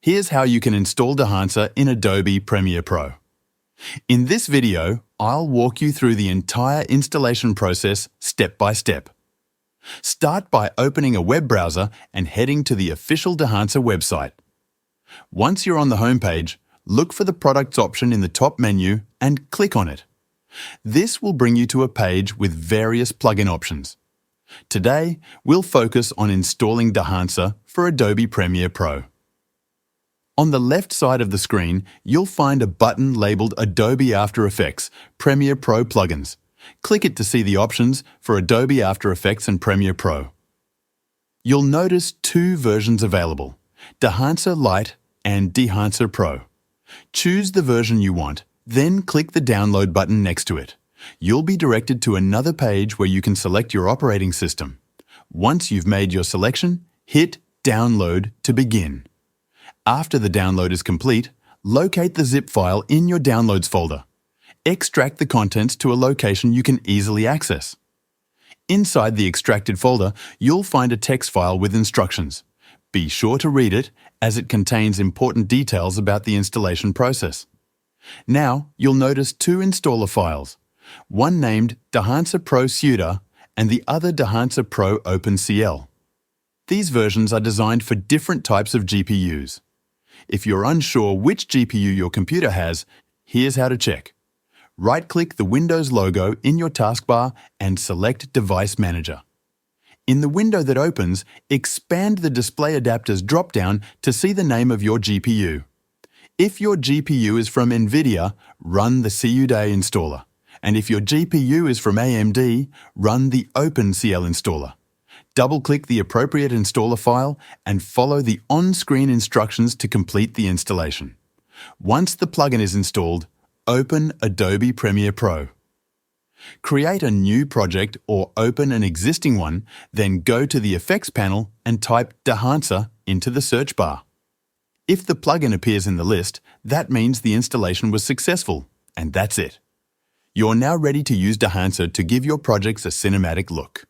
Here's how you can install Dehancer in Adobe Premiere Pro. In this video, I'll walk you through the entire installation process step by step. Start by opening a web browser and heading to the official Dehancer website. Once you're on the homepage, look for the Products option in the top menu and click on it. This will bring you to a page with various plugin options. Today, we'll focus on installing Dehancer for Adobe Premiere Pro. On the left side of the screen, you'll find a button labeled Adobe After Effects Premiere Pro Plugins. Click it to see the options for Adobe After Effects and Premiere Pro. You'll notice two versions available, Dehancer Lite and Dehancer Pro. Choose the version you want, then click the download button next to it. You'll be directed to another page where you can select your operating system. Once you've made your selection, hit Download to begin. After the download is complete, locate the zip file in your Downloads folder. Extract the contents to a location you can easily access. Inside the extracted folder, you'll find a text file with instructions. Be sure to read it, as it contains important details about the installation process. Now, you'll notice two installer files, one named Dehancer Pro Suda and the other Dehancer Pro OpenCL. These versions are designed for different types of GPUs. If you're unsure which GPU your computer has, here's how to check. Right-click the Windows logo in your taskbar and select Device Manager. In the window that opens, expand the Display Adapters drop-down to see the name of your GPU. If your GPU is from NVIDIA, run the CUDA installer. And if your GPU is from AMD, run the OpenCL installer. Double-click the appropriate installer file and follow the on-screen instructions to complete the installation. Once the plugin is installed, open Adobe Premiere Pro. Create a new project or open an existing one, then go to the Effects panel and type Dehancer into the search bar. If the plugin appears in the list, that means the installation was successful, and that's it. You're now ready to use Dehancer to give your projects a cinematic look.